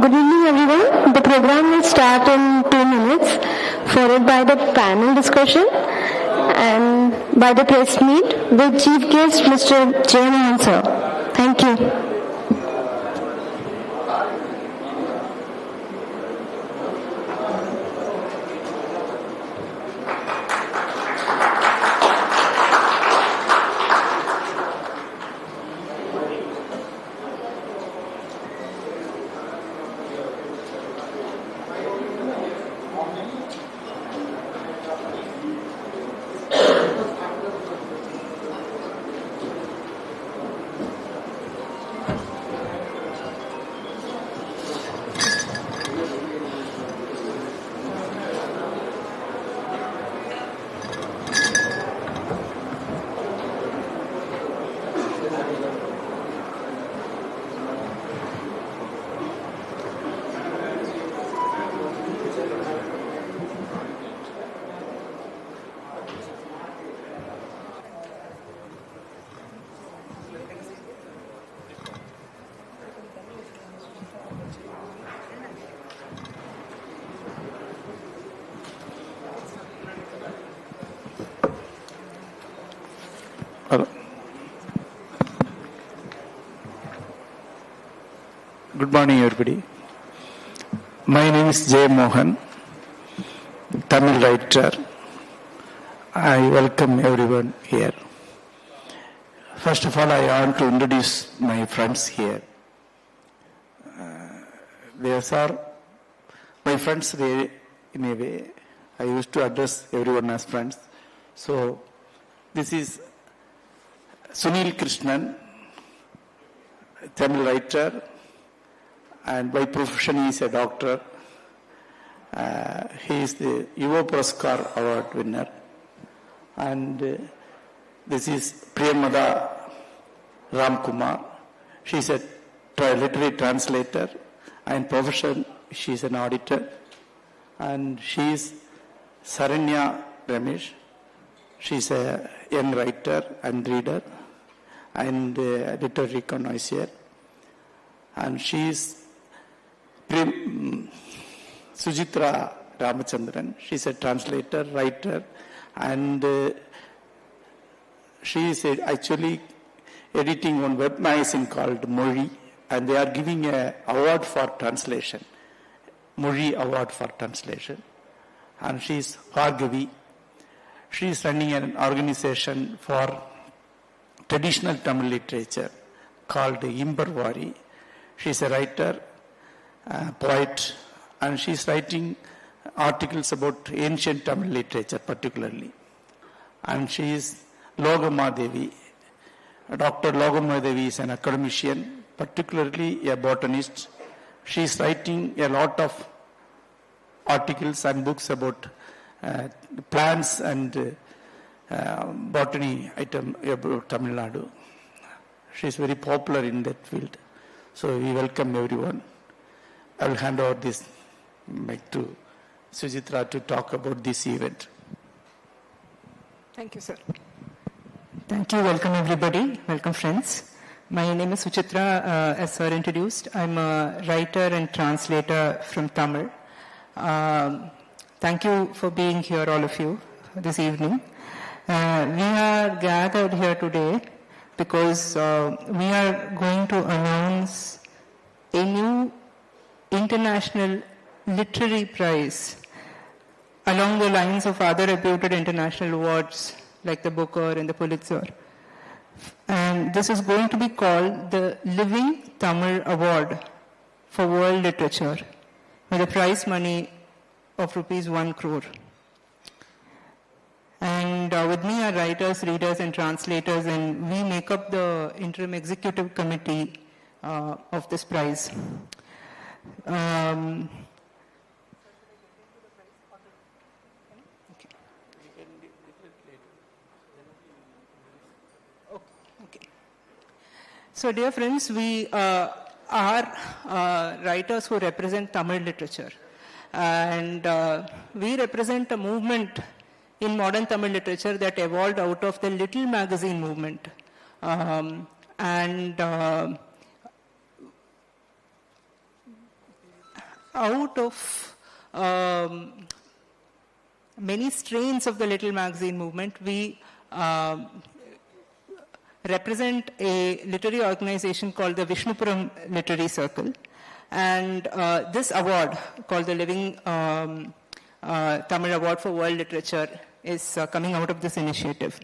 Good evening, everyone. The program will start in 2 minutes, followed by the panel discussion and by the press meet with Chief Guest Mr. Jeyamohan sir. Thank you. Good morning, everybody. My name is Jeyamohan, Tamil writer. I welcome everyone here. First of all, I want to introduce my friends here. These are my friends in a way. I used to address everyone as friends. So, this is Sunil Krishnan, Tamil writer, and by profession he is a doctor. He is the Yuva Puraskar Award winner. And this is Priyamada Ramkumar. She is a literary translator, and profession she is an auditor. And she is Saranya Ramesh. She is a young writer and reader and literary connoisseur. And she is Sujitra Ramachandran. She is a translator, writer, and she is actually editing one web magazine called Mori, and they are giving an award for translation, Mori Award for Translation. And she is Bhargavi. She is running an organization for traditional Tamil literature called Imbarvari. She is a writer, poet, and she is writing articles about ancient Tamil literature particularly. And she is Logama Devi. Dr. Logama Devi is an academician, particularly a botanist. She is writing a lot of articles and books about plants and botany item about Tamil Nadu. She is very popular in that field. So we welcome everyone. I will hand over this mic to Sujitra to talk about this event. Thank you, sir. Thank you. Welcome, everybody. Welcome, friends. My name is Suchitra, as sir introduced. I'm a writer and translator from Tamil. Thank you for being here, all of you, this evening. We are gathered here today because we are going to announce a new international literary prize along the lines of other reputed international awards like the Booker and the Pulitzer. And this is going to be called the Living Tamil Award for World Literature with a prize money of ₹1 crore. And with me are writers, readers, and translators, and we make up the interim executive committee of this prize. So, dear friends, we are writers who represent Tamil literature. And we represent a movement in modern Tamil literature that evolved out of the Little Magazine movement. out of many strains of the Little Magazine movement, we represent a literary organization called the Vishnupuram Literary Circle. And this award, called the Living Tamil Award for World Literature, is coming out of this initiative.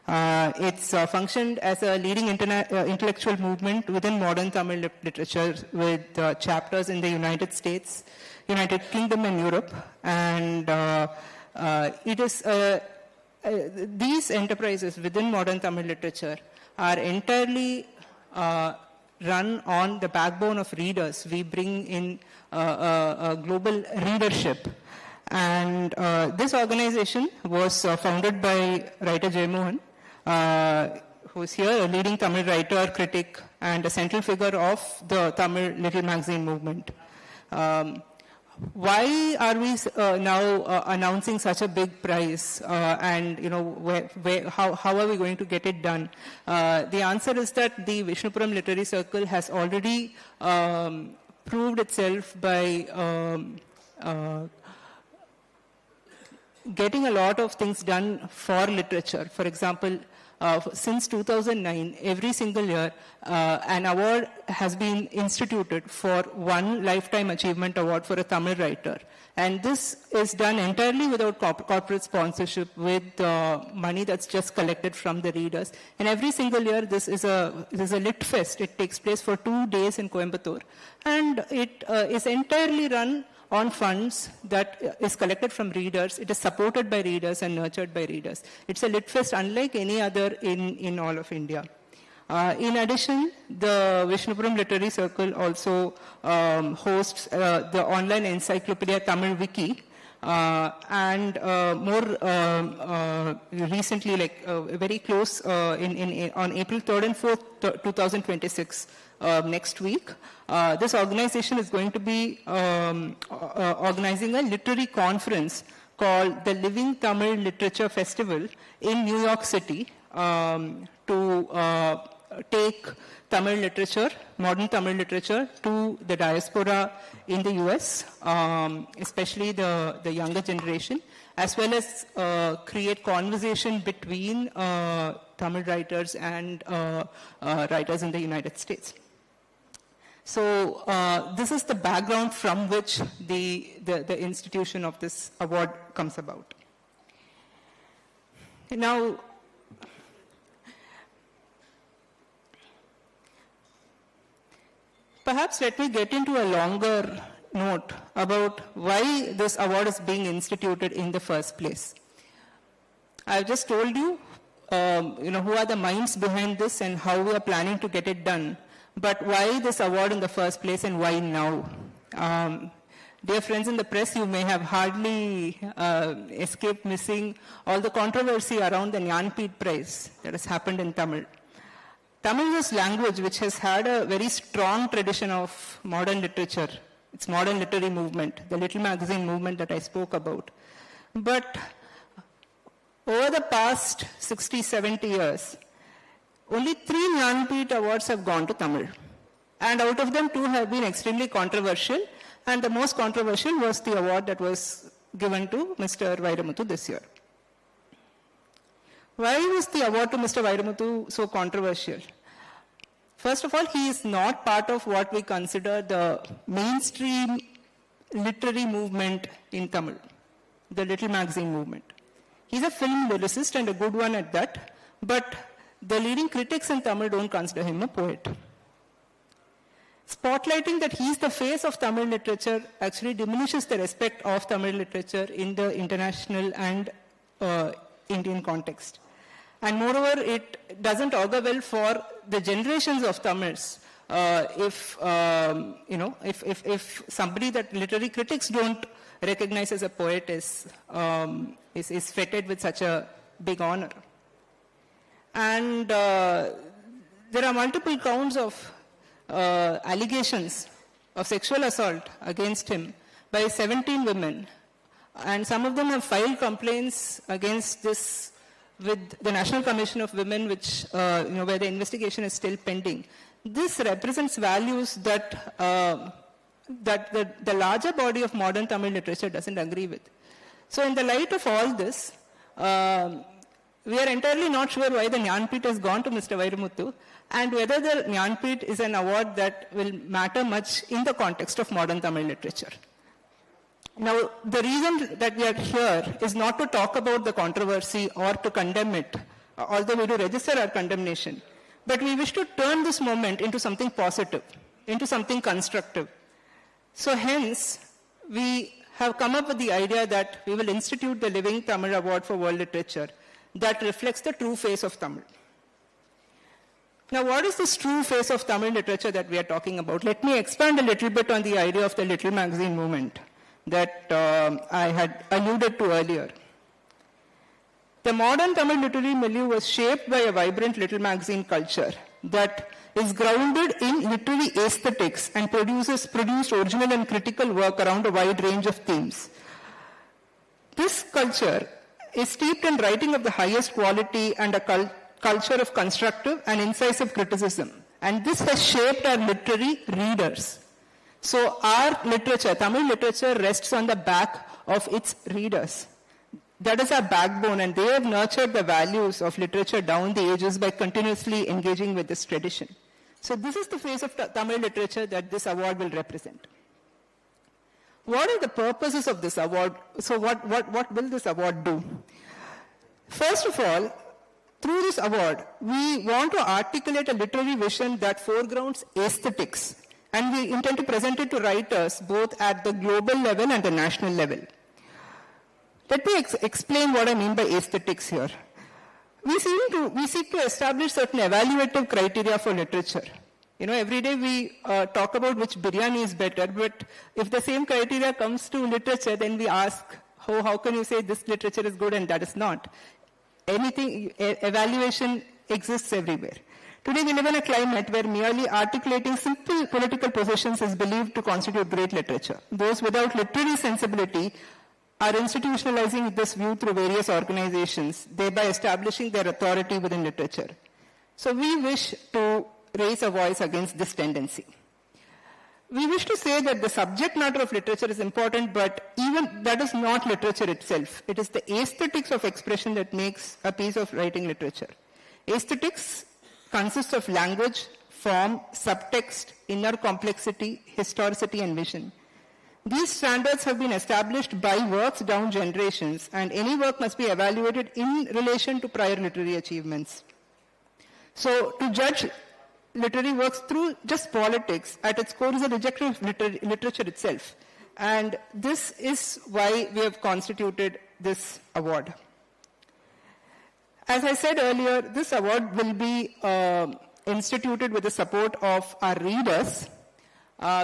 It's functioned as a leading intellectual movement within modern Tamil literature with chapters in the United States, United Kingdom and Europe. And it is these enterprises within modern Tamil literature are entirely run on the backbone of readers. We bring in a global readership. And this organization was founded by writer Jeyamohan, who is here, a leading Tamil writer, critic, and a central figure of the Tamil Little Magazine movement. Why are we now announcing such a big prize, and how are we going to get it done? The answer is that the Vishnupuram Literary Circle has already proved itself by getting a lot of things done for literature. For example, since 2009, every single year, an award has been instituted for one Lifetime Achievement Award for a Tamil writer. And this is done entirely without corporate sponsorship, with money that's just collected from the readers. And every single year, this is a lit fest. It takes place for 2 days in Coimbatore. And it is entirely run on funds that is collected from readers. It is supported by readers and nurtured by readers. It's a lit fest unlike any other in all of India. In addition, the Vishnupuram Literary Circle also hosts the online encyclopedia Tamil Wiki, and more recently, very close, on April 3rd and 4th, 2026, next week, this organization is going to be organizing a literary conference called the Living Tamil Literature Festival in New York City to take Tamil literature, modern Tamil literature, to the diaspora in the US, especially the younger generation, as well as create conversation between Tamil writers and writers in the United States. So this is the background from which the institution of this award comes about. Now, perhaps let me get into a longer note about why this award is being instituted in the first place. I've just told you, who are the minds behind this and how we are planning to get it done. But why this award in the first place, and why now? Dear friends in the press, you may have hardly escaped missing all the controversy around the Jnanpith Prize that has happened in Tamil. Tamil is a language which has had a very strong tradition of modern literature. It's modern literary movement, the Little Magazine movement that I spoke about. But over the past 60, 70 years, only 3 Jnanpith awards have gone to Tamil. And out of them, 2 have been extremely controversial. And the most controversial was the award that was given to Mr. Vairamuthu this year. Why was the award to Mr. Vairamuthu so controversial? First of all, he is not part of what we consider the mainstream literary movement in Tamil, the Little Magazine movement. He's a film lyricist and a good one at that, but the leading critics in Tamil don't consider him a poet. Spotlighting that he's the face of Tamil literature actually diminishes the respect of Tamil literature in the international and Indian context. And moreover, it doesn't augur well for the generations of Tamils if somebody that literary critics don't recognize as a poet is feted with such a big honor. And there are multiple counts of allegations of sexual assault against him by 17 women. And some of them have filed complaints against this with the National Commission of Women, which, where the investigation is still pending. This represents values that the larger body of modern Tamil literature doesn't agree with. So in the light of all this, we are entirely not sure why the Jnanpith has gone to Mr. Vairamuthu and whether the Jnanpith is an award that will matter much in the context of modern Tamil literature. Now, the reason that we are here is not to talk about the controversy or to condemn it, although we do register our condemnation. But we wish to turn this moment into something positive, into something constructive. So hence, we have come up with the idea that we will institute the Living Tamil Award for World Literature that reflects the true face of Tamil. Now, what is this true face of Tamil literature that we are talking about? Let me expand a little bit on the idea of the Little Magazine movement that I had alluded to earlier. The modern Tamil literary milieu was shaped by a vibrant Little Magazine culture that is grounded in literary aesthetics and produced original and critical work around a wide range of themes. This culture is steeped in writing of the highest quality and a culture of constructive and incisive criticism. And this has shaped our literary readers. So our literature, Tamil literature, rests on the back of its readers. That is our backbone, and they have nurtured the values of literature down the ages by continuously engaging with this tradition. So this is the face of Tamil literature that this award will represent. What are the purposes of this award? So what will this award do? First of all, through this award, we want to articulate a literary vision that foregrounds aesthetics, and we intend to present it to writers both at the global level and the national level. Let me explain what I mean by aesthetics here. We seek to establish certain evaluative criteria for literature. You know, every day we talk about which biryani is better, but if the same criteria comes to literature, then we ask, how can you say this literature is good and that is not? Evaluation exists everywhere. Today we live in a climate where merely articulating simple political positions is believed to constitute great literature. Those without literary sensibility are institutionalizing this view through various organizations, thereby establishing their authority within literature. So we wish to raise a voice against this tendency. We wish to say that the subject matter of literature is important, but even that is not literature itself. It is the aesthetics of expression that makes a piece of writing literature. Aesthetics consists of language, form, subtext, inner complexity, historicity, and vision. These standards have been established by works down generations, and any work must be evaluated in relation to prior literary achievements. So, to judge literary works through just politics, at its core is a rejection of literature itself. And this is why we have constituted this award. As I said earlier, this award will be instituted with the support of our readers.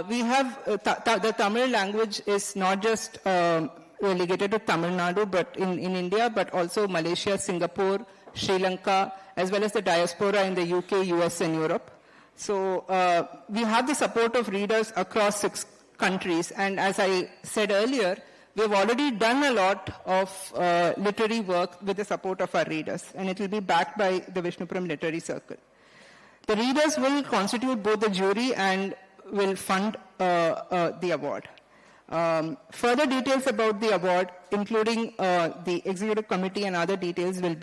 We have, the Tamil language is not just relegated to Tamil Nadu, but in India, but also Malaysia, Singapore, Sri Lanka, as well as the diaspora in the UK, US, and Europe. So we have the support of readers across 6 countries, and as I said earlier, we have already done a lot of literary work with the support of our readers, and it will be backed by the Vishnupuram Literary Circle. The readers will constitute both the jury and will fund the award. Further details about the award, including the executive committee and other details, will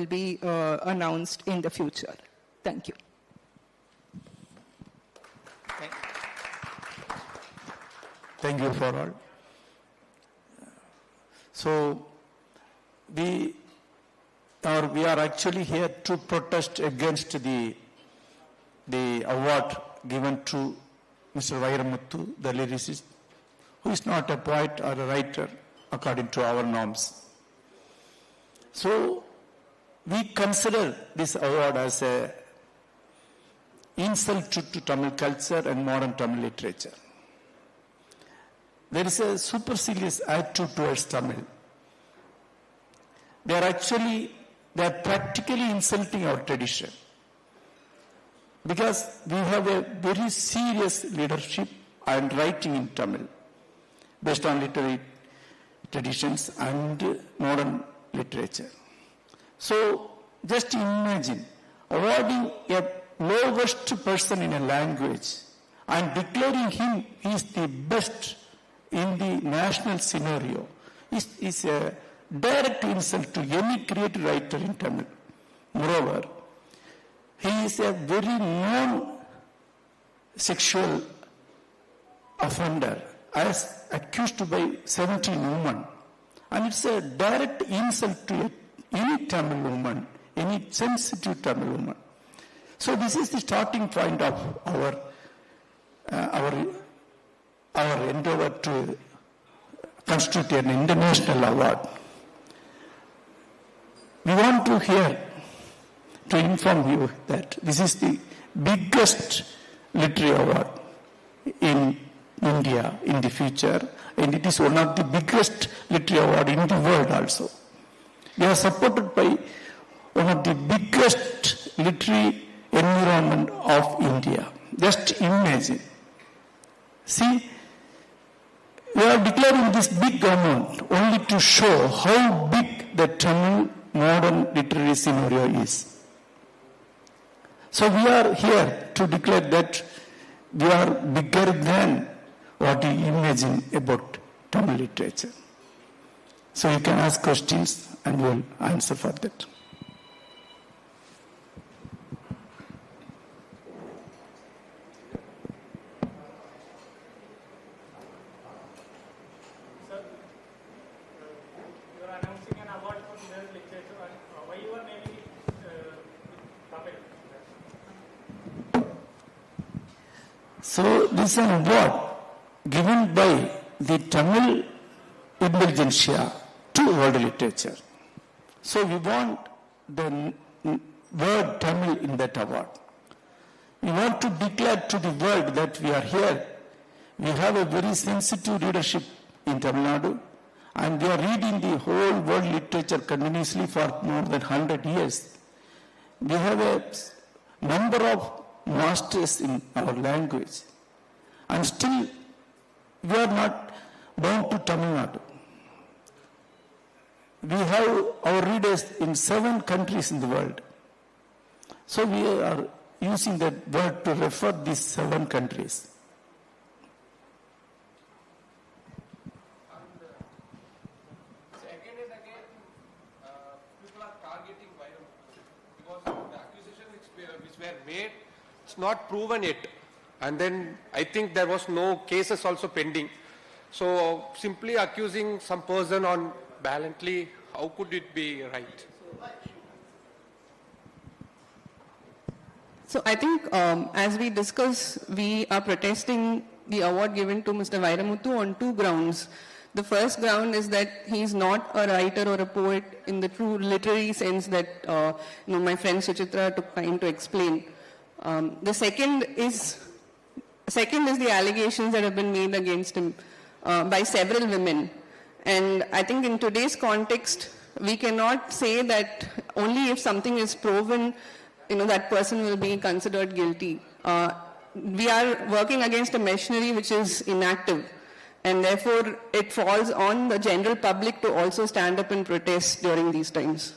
be announced in the future. Thank you. Thank you for all. So we are actually here to protest against the award given to Mr. Vairamuthu, the lyricist, who is not a poet or a writer according to our norms. So we consider this award as an insult to Tamil culture and modern Tamil literature. There is a supercilious attitude towards Tamil. They are practically insulting our tradition. Because we have a very serious leadership and writing in Tamil, based on literary traditions and modern literature. So just imagine awarding a lowest person in a language and declaring him is the best in the national scenario is a direct insult to any creative writer in Tamil. Moreover, he is a very known sexual offender as accused by 17 women. And it's a direct insult to any Tamil woman, any sensitive Tamil woman. So this is the starting point of our endeavor to constitute an international award. We want to inform you that this is the biggest literary award in India in the future, and it is one of the biggest literary award in the world also. We are supported by one of the biggest literary environment of India. Just imagine. See, we are declaring this big amount only to show how big the Tamil modern literary scenario is. So we are here to declare that we are bigger than what you imagine about Tamil literature. So you can ask questions and we'll answer for that. So this is an award given by the Tamil intelligentsia to world literature. So we want the word Tamil in that award. We want to declare to the world that we are here. We have a very sensitive readership in Tamil Nadu, and we are reading the whole world literature continuously for more than 100 years. We have a number of masters in our language, and still we are not bound to Tamil Nadu. We have our readers in 7 countries in the world. So we are using that word to refer these 7 countries. Again and again, people are targeting Vairamuthu because the accusation which were made, it's not proven yet. And then I think there was no cases also pending. So simply accusing some person on blatantly, how could it be right? So I think as we discuss, we are protesting the award given to Mr. Vairamuthu on 2 grounds. The first ground is that he is not a writer or a poet in the true literary sense that my friend Suchitra took time to explain. The second is the allegations that have been made against him by several women. And I think in today's context, we cannot say that only if something is proven, that person will be considered guilty. We are working against a machinery which is inactive. And therefore, it falls on the general public to also stand up and protest during these times.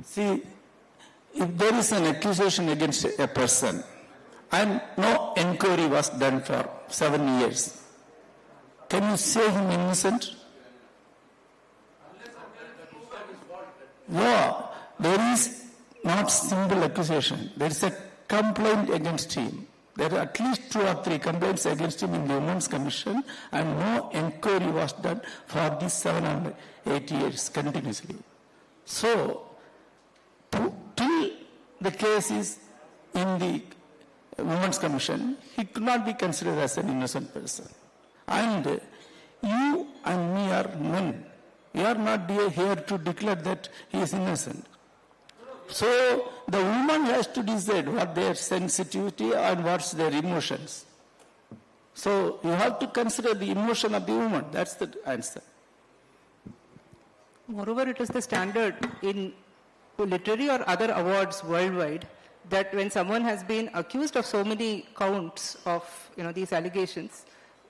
See, if there is an accusation against a person and no inquiry was done for 7 years, can you say him innocent? No, there is not single accusation. There is a complaint against him. There are at least 2 or 3 complaints against him in the Women's Commission, and no inquiry was done for these 7 or 8 years continuously. So, till the case is in the Women's Commission, he could not be considered as an innocent person. And you and me are men. We are not here to declare that he is innocent. So the woman has to decide what their sensitivity and what's their emotions. So you have to consider the emotion of the woman. That's the answer. Moreover, it is the standard in literary or other awards worldwide that when someone has been accused of so many counts of these allegations,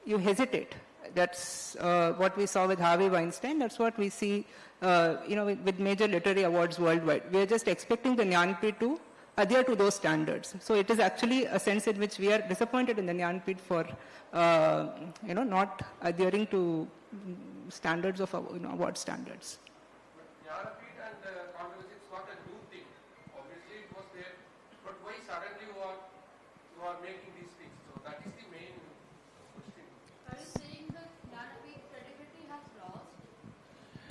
you hesitate. That's what we saw with Harvey Weinstein. That's what we see with major literary awards worldwide. We are just expecting the Jnanpith to adhere to those standards. So it is actually a sense in which we are disappointed in the Jnanpith for not adhering to standards of award standards. Jnanpith and controversy, it's not a new thing. Obviously it was there, but why suddenly you are making these things? So that is the main question. Are you saying that Jnanpith credibility has lost?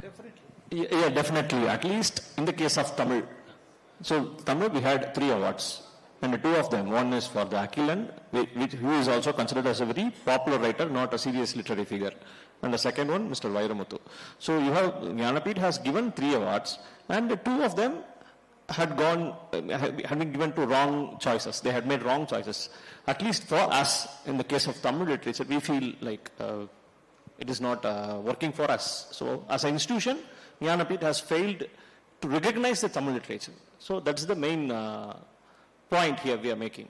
Definitely. Yeah, definitely. At least in the case of Tamil. So Tamil, we had 3 awards. And 2 of them, one is for the Akilan, who is also considered as a very popular writer, not a serious literary figure. And the second one, Mr. Vairamuthu. So you have, Jnanpith has given 3 awards, and 2 of them had been given to wrong choices. They had made wrong choices. At least for us, in the case of Tamil literature, we feel like it is not working for us. So as an institution, Jnanpith has failed to recognize the Tamil literature. So that's the main point here we are making.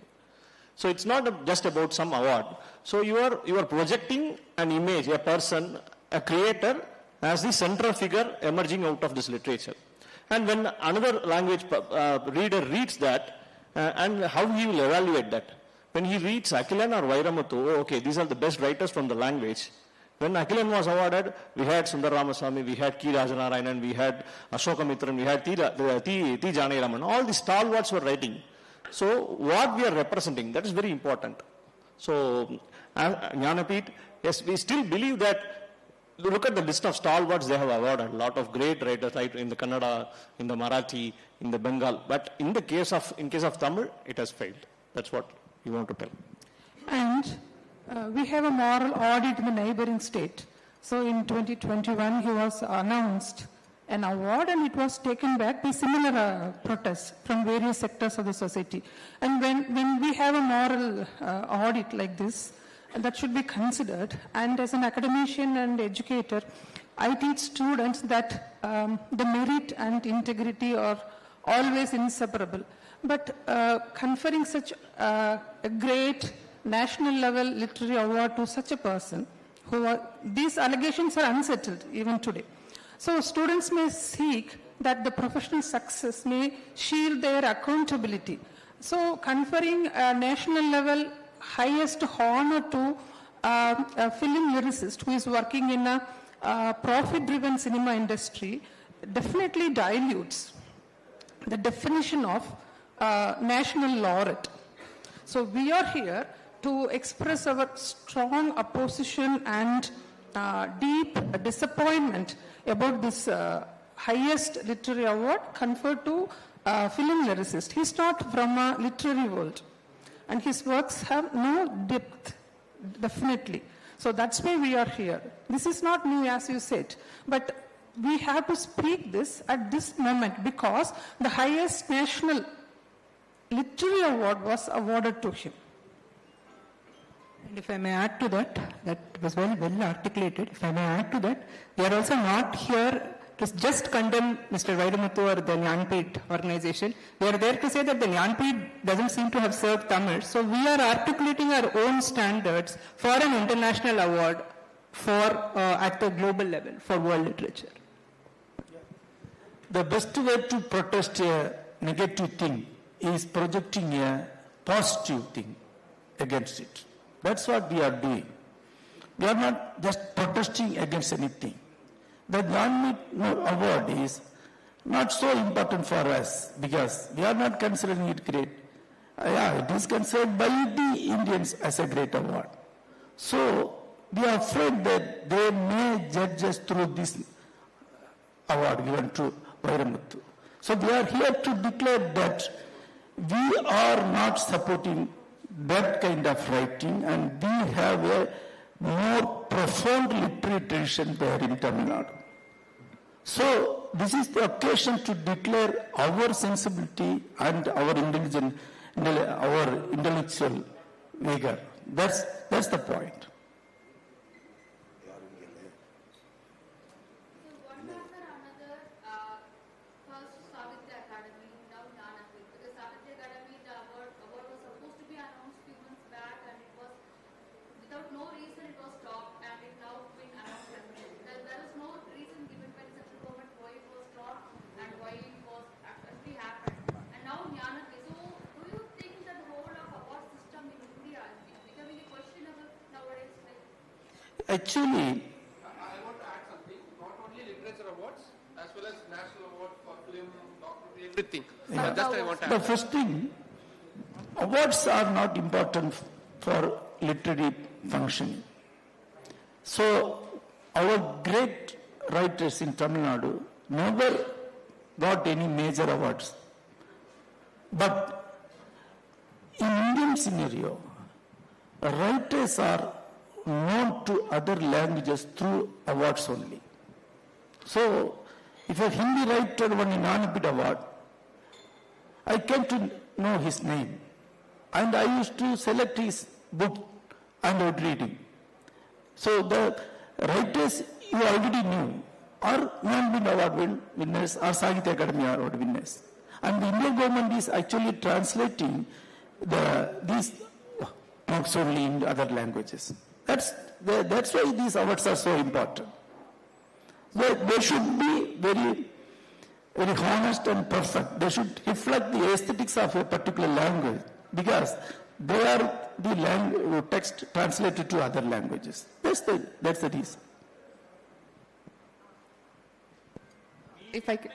So it's not just about some award. So you are projecting an image, a person, a creator as the central figure emerging out of this literature. And when another language reader reads that, and how he will evaluate that. When he reads Akilan or Vairamuthu, okay, these are the best writers from the language. When Akilan was awarded, we had Sundar Ramaswamy, we had K. Rajanarayanan, we had Ashoka Mitran, we had T. Janayaraman. All the stalwarts were writing. So what we are representing, that is very important. So Jnanpith, yes, we still believe that, look at the list of stalwarts they have awarded, a lot of great writers like in the Kannada, in the Marathi, in the Bengal. But in case of Tamil, it has failed. That's what we want to tell. And we have a moral audit in the neighboring state. So in 2021, he was announced an award and it was taken back by similar protests from various sectors of the society. And when we have a moral audit like this, that should be considered. And as an academician and educator, I teach students that the merit and integrity are always inseparable. But conferring such a great national level literary award to such a person, these allegations are unsettled even today. So students may seek that the professional success may shield their accountability. So conferring a national level highest honor to a film lyricist who is working in a profit-driven cinema industry definitely dilutes the definition of national laureate. So we are here to express our strong opposition and deep disappointment about this highest literary award conferred to a film lyricist. He's not from a literary world, and his works have no depth, definitely. So that's why we are here. This is not new, as you said, but we have to speak this at this moment because the highest national literary award was awarded to him. And if I may add to that, that was well articulated. If I may add to that, we are also not here to just condemn Mr. Vairamuthu or the Jnanpith organization. We are there to say that the Jnanpith doesn't seem to have served Tamil. So we are articulating our own standards for an international award at the global level for world literature. The best way to protest a negative thing is projecting a positive thing against it. That's what we are doing. We are not just protesting against anything. The Jnanpith award is not so important for us because we are not considering it great. It is considered by the Indians as a great award. So we are afraid that they may judge us through this award given to Vairamuthu. So we are here to declare that we are not supporting that kind of writing, and we have a more profound literary tradition there in Tamil Nadu. So this is the occasion to declare our sensibility and our intellectual vigor. That's the point. First Savitri Academy, now Jnanpith, because Savitri Academy Actually, I want to add something. Not only literature awards, as well as national awards for film, documentary, everything. Just I want to the add. first thing, awards are not important for literary functioning. So, our great writers in Tamil Nadu never got any major awards. But in Indian scenario, writers are known to other languages through awards only. So, if a Hindi writer won a Jnanapith award, I came to know his name. And I used to select his book and I would read him. So the writers you already knew are Jnanapith award winners or Sahitya Akademi award winners. And the Indian government is actually translating these works only in other languages. That's why these awards are so important. They should be very, very honest and perfect. They should reflect the aesthetics of a particular language because they are the text translated to other languages. That's the reason. If I could.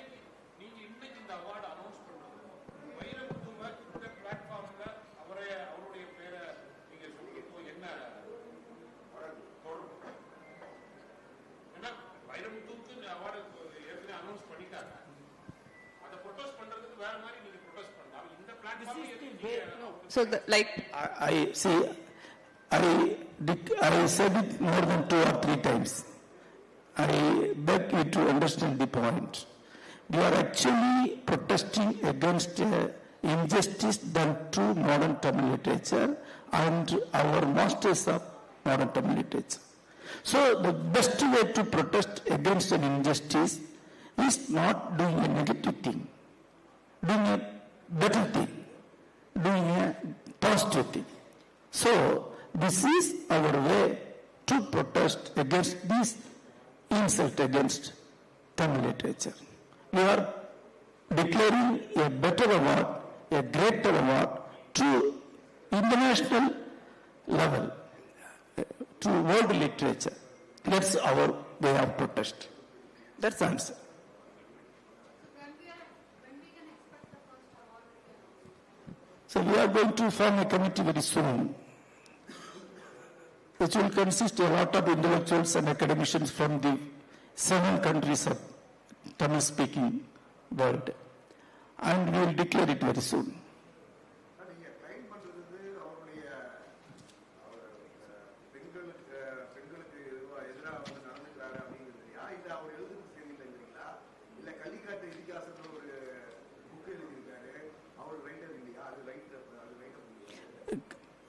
So, I see. I said it more than 2 or 3 times. I beg you to understand the point. We are actually protesting against injustice done to modern Tamil literature and our masters of modern Tamil literature. So the best way to protest against an injustice is not doing a negative thing, doing a better thing, doing a positive thing. So this is our way to protest against this insult against Tamil literature. We are declaring a better award, a greater award to international level, to world literature. That's our way of protest. That's the answer. When we can expect the first award to be announced? So we are going to form a committee very soon, which will consist of a lot of intellectuals and academicians from the 7 countries of Tamil-speaking world. And we will declare it very soon.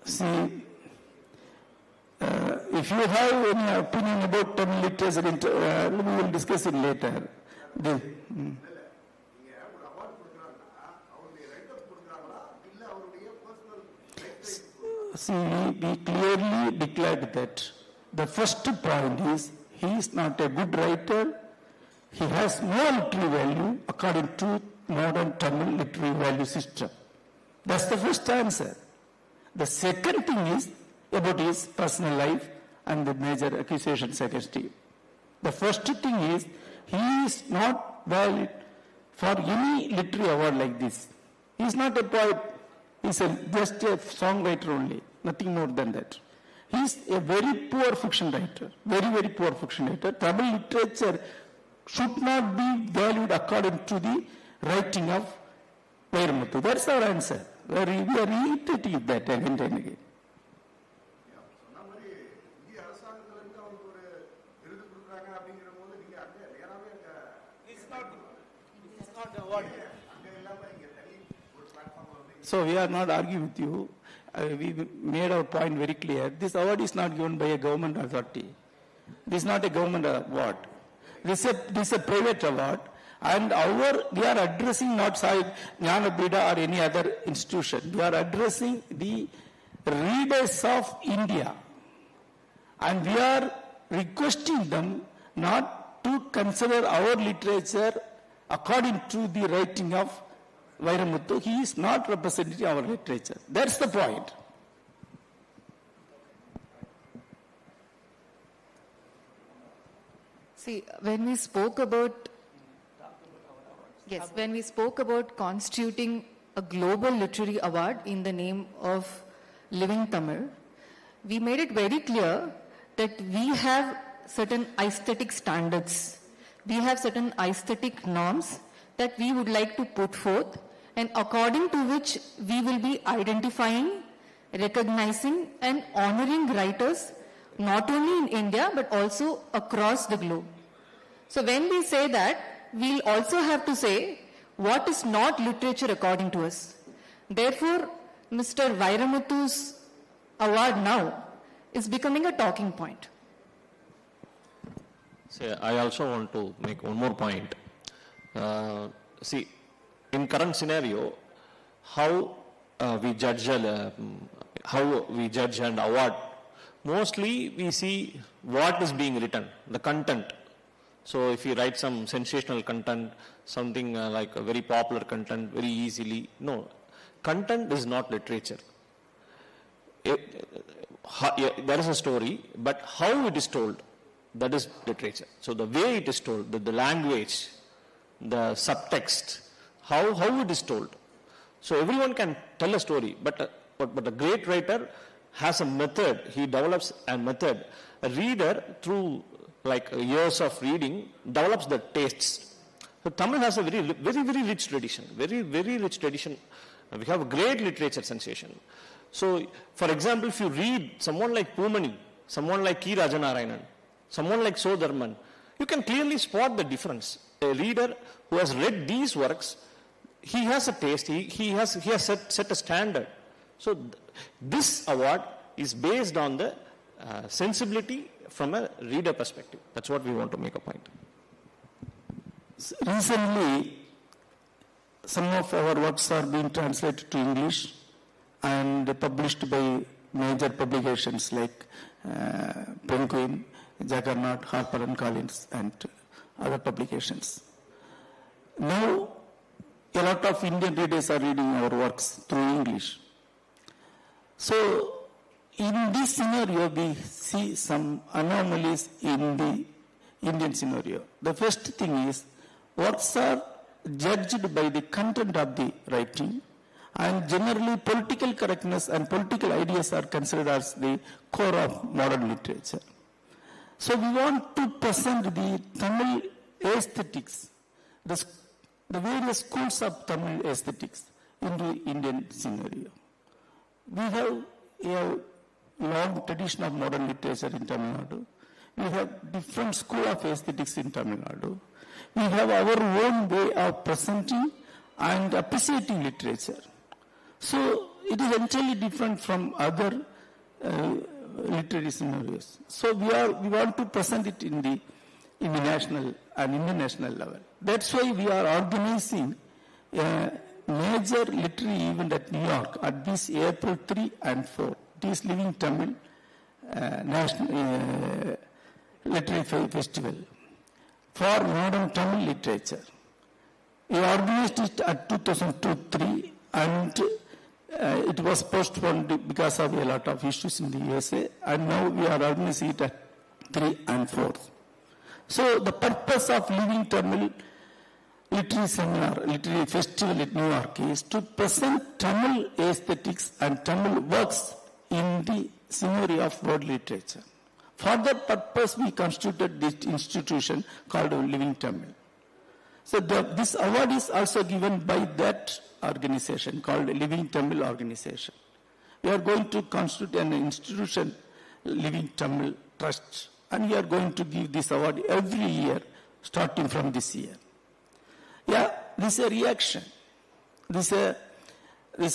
See, if you have any opinion about Tamil literature, we will discuss it later. See, we clearly declared that the first point is he is not a good writer. He has no literary value according to modern Tamil literary value system. That's the first answer. The second thing is about his personal life and the major accusations against him. The first thing is he is not valid for any literary award like this. He is not a poet. He is just a songwriter only, nothing more than that. He is a very poor fiction writer, very, very poor fiction writer. Tamil literature should not be valued according to the writing of Vairamuthu. That's our answer. We are reiterating that again and again. So we are not arguing with you. We made our point very clear. This award is not given by a government authority. This is not a government award. This is a private award. And we are addressing not Jnanapith or any other institution. We are addressing the readers of India. And we are requesting them not to consider our literature according to the writing of Vairamuthu. He is not representing our literature. That's the point. See, when we spoke about when we spoke about constituting a global literary award in the name of Living Tamil, we made it very clear that we have certain aesthetic standards. We have certain aesthetic norms that we would like to put forth, and according to which we will be identifying, recognizing and honoring writers not only in India but also across the globe. So when we say that, we'll also have to say what is not literature according to us. Therefore, Mr. Vairamuthu's award now is becoming a talking point. See, I also want to make one more point. See, in current scenario, how we judge and award, mostly we see what is being written, the content. So if you write some sensational content, something like a very popular content, very easily, no, content is not literature. There is a story, but how it is told, that is literature. So the way it is told, the language, the subtext, how it is told. So everyone can tell a story, but a great writer has a method. He develops a method. A reader, through like years of reading, develops the tastes. So Tamil has a very rich tradition, very rich tradition. We have a great literature sensation. So, for example, if you read someone like Pumani, someone like K. Rajanarayanan, someone like Sodharman, you can clearly spot the difference. A reader who has read these works, he has a taste, he has set a standard. So this award is based on the sensibility from a reader perspective. That's what we want to make a point. Recently, some of our works are being translated to English and published by major publications like Penguin, Juggernaut, Harper and Collins and other publications. Now, a lot of Indian readers are reading our works through English. So, in this scenario, we see some anomalies in the Indian scenario. The first thing is, works are judged by the content of the writing, and generally political correctness and political ideas are considered as the core of modern literature. So we want to present the Tamil aesthetics, the various schools of Tamil aesthetics into Indian scenario. We have a long tradition of modern literature in Tamil Nadu. We have different school of aesthetics in Tamil Nadu. We have our own way of presenting and appreciating literature. So it is entirely different from other literary scenarios. So we want to present it in the national and international level. That's why we are organizing a major literary event at New York at this April 3 and 4. It is Living Tamil National Literary Festival for modern Tamil literature. We organized it at 2002-03 and it was postponed because of a lot of issues in the USA, and now we are organizing it at 3 and 4. So the purpose of Living Tamil Literary Seminar, Literary Festival at New York is to present Tamil aesthetics and Tamil works in the scenario of world literature. For that purpose, we constituted this institution called Living Tamil. So this award is also given by that organization called Living Tamil Organization. We are going to constitute an institution, Living Tamil Trust, and we are going to give this award every year, starting from this year. Yeah, this is a reaction. This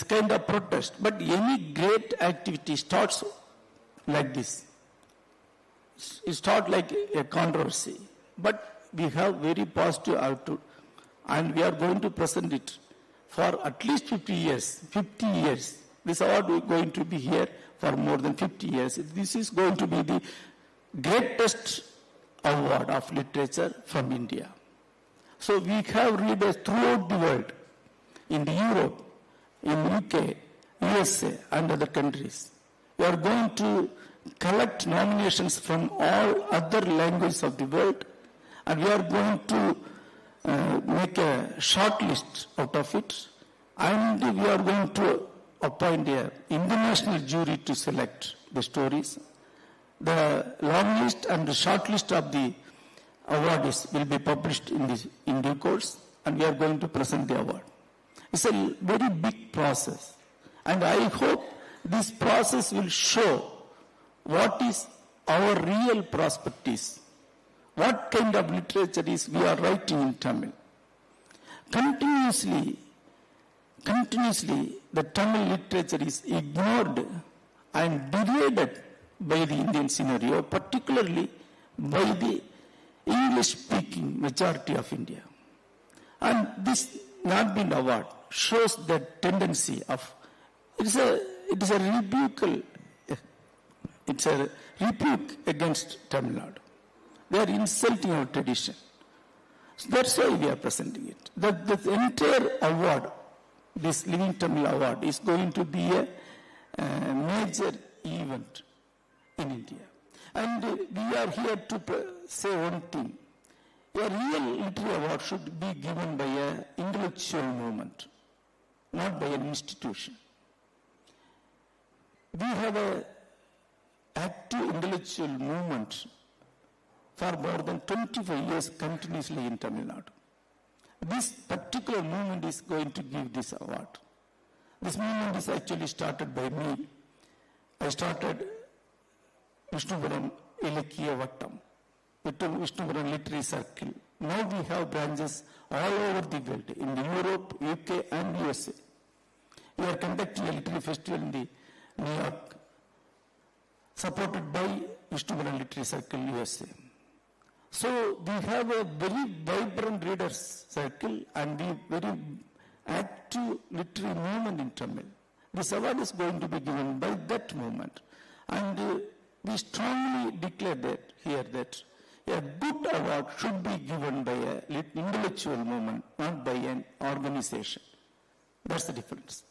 kind of protest. But any great activity starts like this. It starts like a controversy. But we have very positive output, and we are going to present it for at least 50 years. 50 years. This award is going to be here for more than 50 years. This is going to be the greatest award of literature from India. So we have readers throughout the world, in Europe, in UK, USA, and other countries. We are going to collect nominations from all other languages of the world, And we are going to make a short list out of it, and we are going to appoint an international jury to select the stories. The long list and the short list of the awards will be published in due course, and we are going to present the award. It's a very big process, and I hope this process will show what is our real prospect is, what kind of literature is we are writing in Tamil. Continuously, the Tamil literature is ignored and degraded by the Indian scenario, particularly by the English-speaking majority of India. And this not being award shows the tendency of, it is a rebuke against Tamil Nadu. They are insulting our tradition. So that's why we are presenting it. The entire award, this Living Tamil Award, is going to be a major event in India. And we are here to say one thing. A real literary award should be given by an intellectual movement, not by an institution. We have an active intellectual movement for more than 25 years continuously in Tamil Nadu. This particular movement is going to give this award. This movement is actually started by me. I started Vishnupuram Ilakkiya Vattam, Vishnupuram Literary Circle. Now we have branches all over the world, in Europe, UK and USA. We are conducting a literary festival in the New York, supported by Vishnupuram Literary Circle USA. So we have a very vibrant readers circle and a very active literary movement in Tamil. This award is going to be given by that movement. And we strongly declare that here that a good award should be given by an intellectual movement, not by an organization. That's the difference.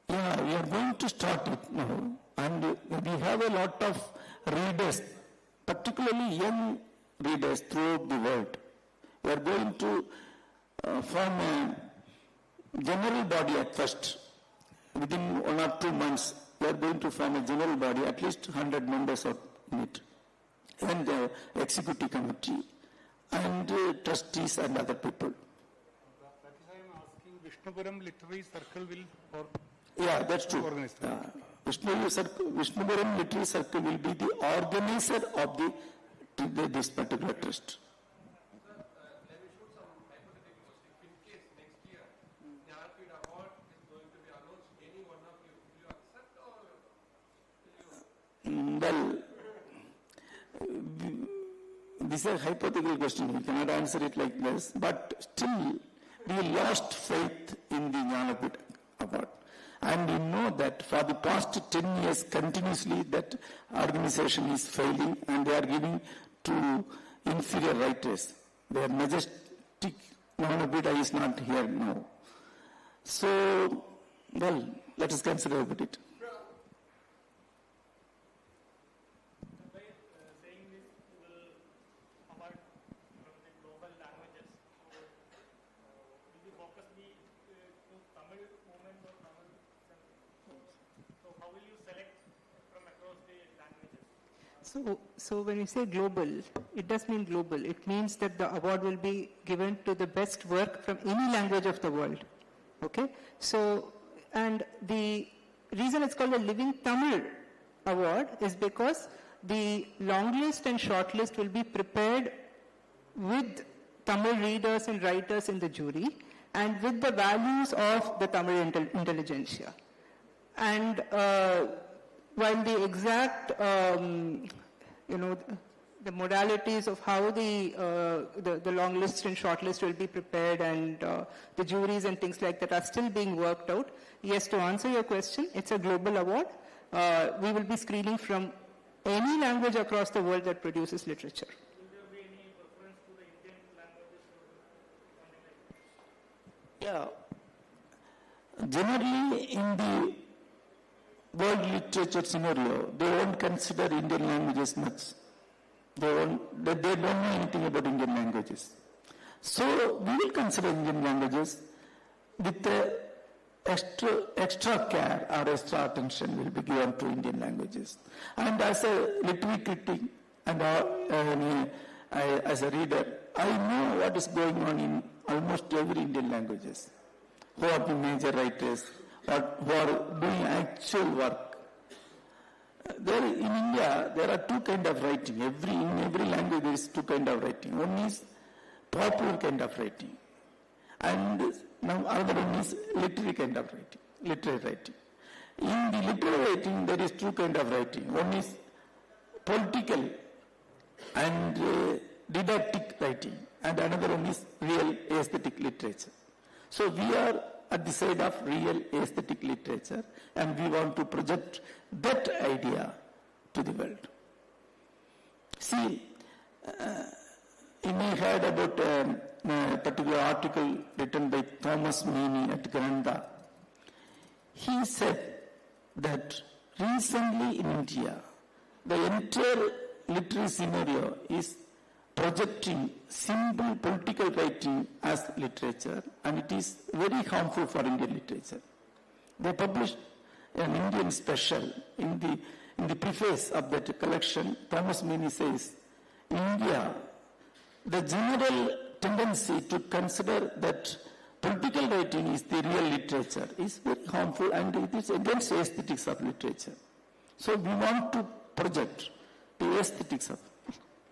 Yeah, we are going to start it now, and we have a lot of readers, particularly young readers throughout the world. We are going to form a general body at first. Within 1 or 2 months, we are going to form a general body, at least 100 members of it, and the executive committee, and trustees and other people. That is why I am asking, Vishnupuram Literary Circle will... Yeah, that's true. Vishnupuram Literary Circle will be the organizer of this particular trust. Let me shoot some hypothetical question. In case next year, Jnanapith Award is going to be announced, any one of you, will you accept or will you? Well, this is a hypothetical question. We cannot answer it like this. But still, we lost faith in the Jnanapith Award. And you know that for the past 10 years continuously that organization is failing and they are giving to inferior writers. Their majestic Jnanapith is not here now. So, well, let us consider about it. So when we say global, it does mean global. It means that the award will be given to the best work from any language of the world. Okay? So, and the reason it's called the Living Tamil Award is because the long list and short list will be prepared with Tamil readers and writers in the jury and with the values of the Tamil intelligentsia. And while the exact the modalities of how the long list and short list will be prepared and the juries and things like that are still being worked out. Yes, to answer your question, it's a global award. We will be screening from any language across the world that produces literature. Will there be any reference to the Indian languages or something like that? Yeah. Generally, in the world literature scenario, they won't consider Indian languages much. They don't know anything about Indian languages. So we will consider Indian languages with extra care or extra attention will be given to Indian languages. And as a literary critic and as a reader, I know what is going on in almost every Indian languages. Who are the major writers, or who are doing actual work. In India, there are two kinds of writing. In every language, there is two kinds of writing. One is popular kind of writing, and now other one is literary kind of writing, literary writing. In the literary writing, there is two kinds of writing. One is political and didactic writing, and another one is real aesthetic literature. So we are at the side of real aesthetic literature, and we want to project that idea to the world. See, you may heard about a particular article written by Thomas Meany at Granada. He said that recently in India, the entire literary scenario is projecting simple political writing as literature, and it is very harmful for Indian literature. They published an Indian special. In the preface of that collection, Thomas Meany says, in India, the general tendency to consider that political writing is the real literature is very harmful, and it is against the aesthetics of literature. So we want to project the aesthetics of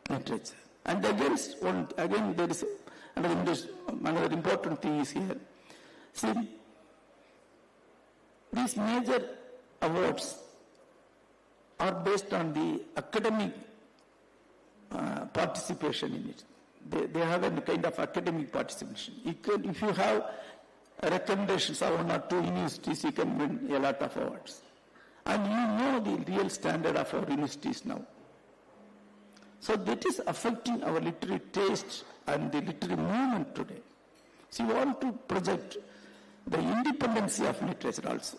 literature. And again, there is another important thing is here. See, these major awards are based on the academic participation in it. They have a kind of academic participation. If you have recommendations of one or two universities, you can win a lot of awards. And you know the real standard of our universities now. So that is affecting our literary taste and the literary movement today. So we want to project the independency of literature also.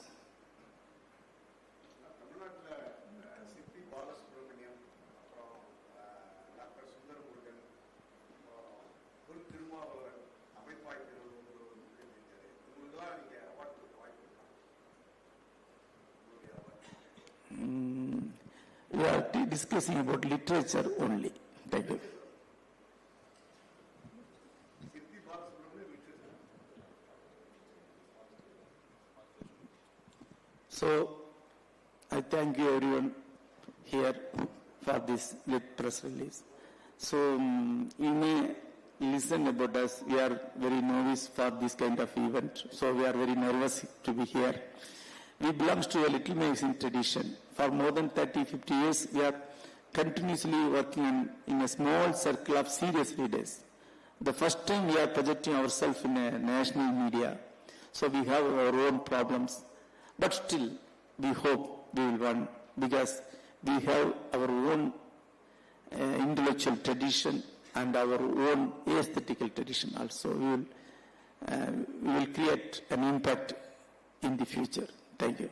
We are discussing about literature only. Thank you. So, I thank you everyone here for this press release. So, you may listen about us. We are very novice for this kind of event. So, we are very nervous to be here. We belong to a little magazine tradition. For more than 30-50 years, we are continuously working in a small circle of serious readers. The first time we are projecting ourselves in a national media. So we have our own problems. But still, we hope we will win because we have our own intellectual tradition and our own aesthetical tradition also. We will create an impact in the future. Thank you.